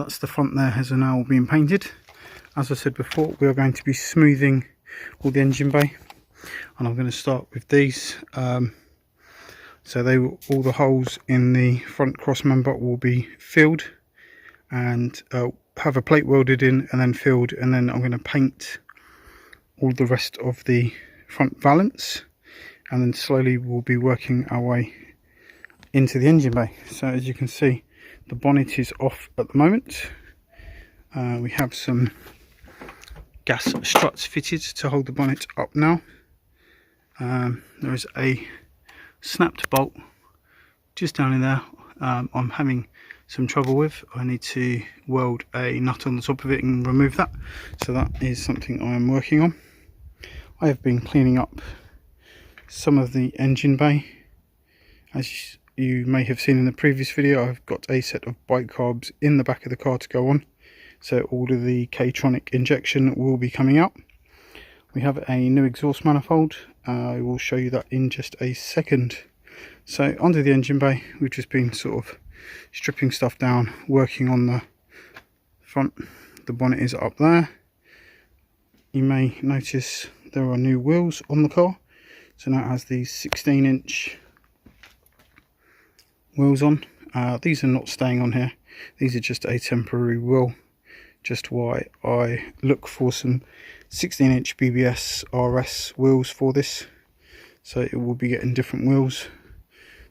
That's the front there, has now all been painted. As I said before, we are going to be smoothing all the engine bay, and I'm going to start with these. So all the holes in the front cross member will be filled and have a plate welded in and then filled, and then I'm going to paint all the rest of the front valance, and then slowly we'll be working our way into the engine bay. So as you can see, the bonnet is off at the moment. We have some gas struts fitted to hold the bonnet up now. There is a snapped bolt just down in there. I'm having some trouble with. I need to weld a nut on the top of it and remove that. So that is something I am working on. I have been cleaning up some of the engine bay. As you may have seen in the previous video, I've got a set of bike carbs in the back of the car to go on, so all of the K-tronic injection will be coming out. We have a new exhaust manifold. I will show you that in just a second. So under the engine bay, we've just been sort of stripping stuff down, working on the front. The bonnet is up there. You may notice there are new wheels on the car, so now it has these 16-inch wheels on. These are not staying on here, these are just a temporary wheel, just why I look for some 16-inch BBS RS wheels for this. So it will be getting different wheels.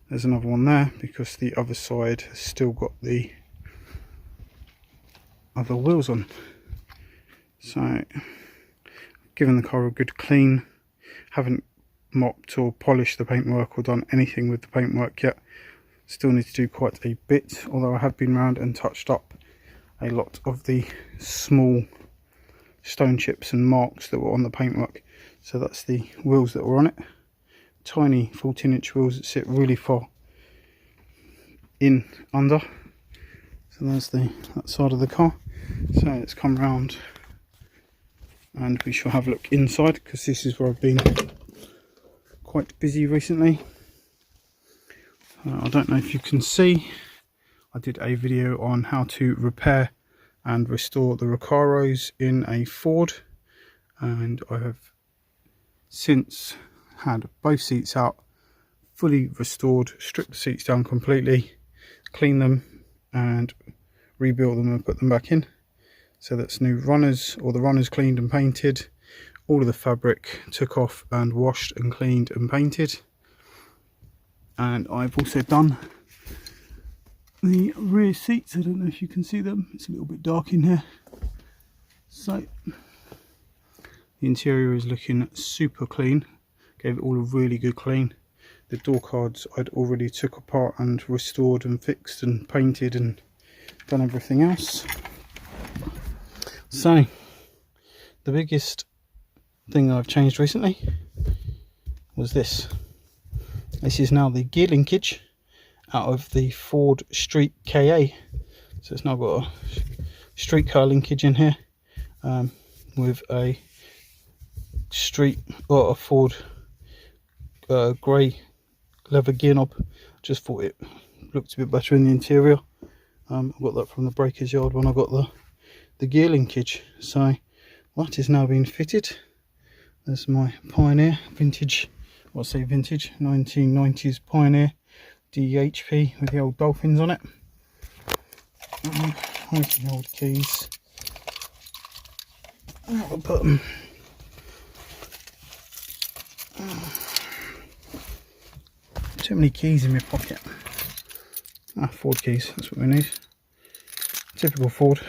There's another one there because the other side has still got the other wheels on. So given the car a good clean, haven't mopped or polished the paintwork or done anything with the paintwork yet. Still need to do quite a bit, although I have been round and touched up a lot of the small stone chips and marks that were on the paintwork. So that's the wheels that were on it. Tiny 14-inch wheels that sit really far in under. So there's that side of the car. So let's come round and we shall have a look inside, because this is where I've been quite busy recently. I don't know if you can see, I did a video on how to repair and restore the Recaros in a Ford, and I have since had both seats out, fully restored, stripped the seats down completely, cleaned them and rebuilt them and put them back in. So that's new runners, or the runners cleaned and painted. All of the fabric took off and washed and cleaned and painted. And I've also done the rear seats. I don't know if you can see them, it's a little bit dark in here. So the interior is looking super clean, gave it all a really good clean. The door cards I'd already took apart and restored and fixed and painted and done everything else. So the biggest thing I've changed recently was this. This is now the gear linkage out of the Ford Street KA. So it's now got a street car linkage in here, with a street or a Ford grey leather gear knob. Just thought it looked a bit better in the interior. I got that from the breaker's yard when I got the gear linkage. So that is now being fitted. There's my Pioneer vintage, well, I say vintage, 1990s Pioneer DHP with the old dolphins on it. Where's the old keys? I'll put them. Too many keys in my pocket. Ford keys, that's what we need. Typical Ford.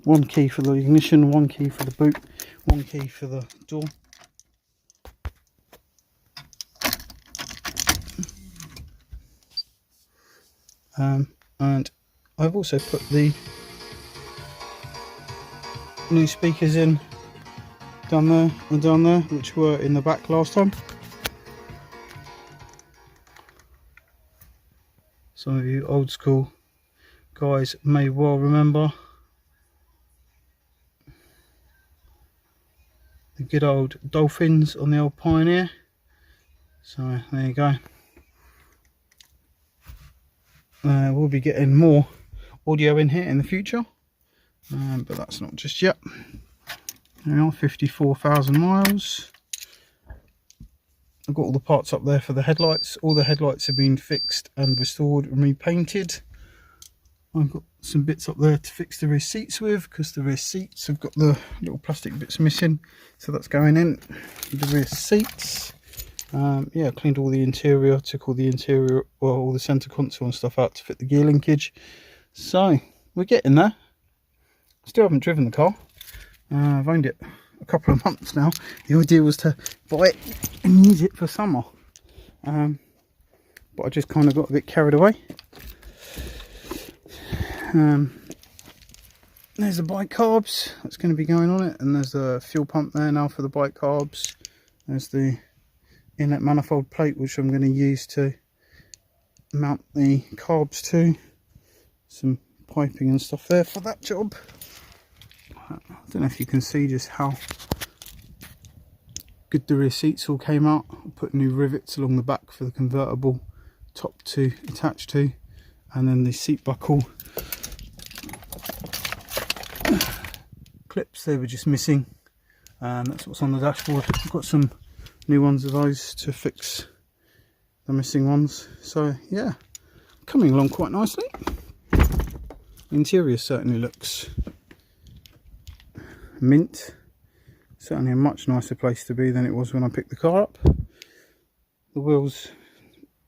One key for the ignition, one key for the boot, one key for the door. And I've also put the new speakers in down there and down there, which were in the back last time. Some of you old school guys may well remember the good old dolphins on the old Pioneer. So there you go. We'll be getting more audio in here in the future, but that's not just yet. There we are, 54,000 miles. I've got all the parts up there for the headlights. All the headlights have been fixed and restored and repainted. I've got some bits up there to fix the rear seats with, because the rear seats have got the little plastic bits missing, so that's going in the rear seats. Yeah, cleaned all the interior, took all the interior, well, all the center console and stuff out to fit the gear linkage. So we're getting there. Still haven't driven the car. I've owned it a couple of months now. The idea was to buy it and use it for summer, but I just kind of got a bit carried away. There's the bike carbs that's going to be going on it, and there's the fuel pump there now for the bike carbs. There's the inlet manifold plate, which I'm going to use to mount the carbs to. Some piping and stuff there for that job. I don't know if you can see just how good the rear seats all came out. I put new rivets along the back for the convertible top to attach to, and then the seat buckle clips, they were just missing. That's what's on the dashboard. I've got some new ones of those to fix the missing ones. So yeah, coming along quite nicely. The interior certainly looks mint. Certainly a much nicer place to be than it was when I picked the car up. The wheels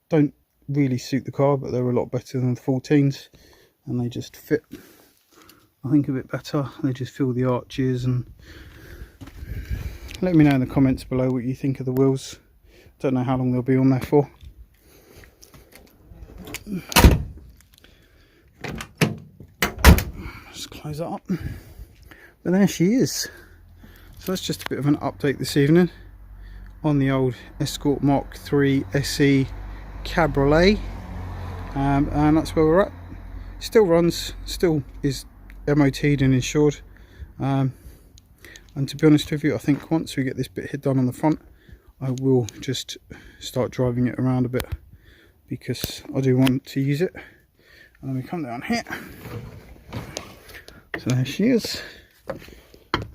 don't really suit the car, but they're a lot better than the 14s, and they just fit, I think, a bit better. They just feel the arches. And let me know in the comments below what you think of the wheels. Don't know how long they'll be on there for. Just close that up. But there she is. So that's just a bit of an update this evening on the old ESCORT MK3 SE Cabriolet, and that's where we're at. Still runs, still is MOT'd and insured, and to be honest with you, I think once we get this bit done on the front, I will just start driving it around a bit, because I do want to use it. And then we come down here, so there she is.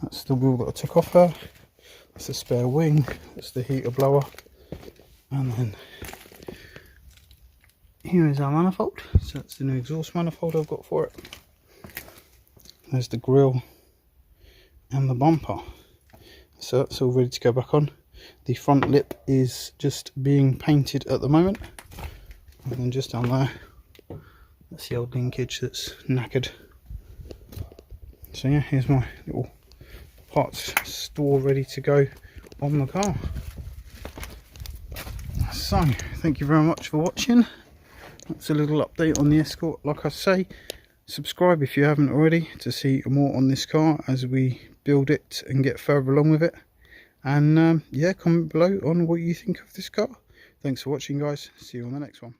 That's the wheel that I took off her. That's the spare wing. That's the heater blower. And then here is our manifold. So that's the new exhaust manifold I've got for it. There's the grille and the bumper. So that's all ready to go back on. The front lip is just being painted at the moment. And then just down there, that's the old linkage that's knackered. So yeah, here's my little parts store ready to go on the car. So thank you very much for watching. That's a little update on the Escort. Like I say, subscribe if you haven't already to see more on this car as we build it and get further along with it. And yeah, comment below on what you think of this car. Thanks for watching, guys. See you on the next one.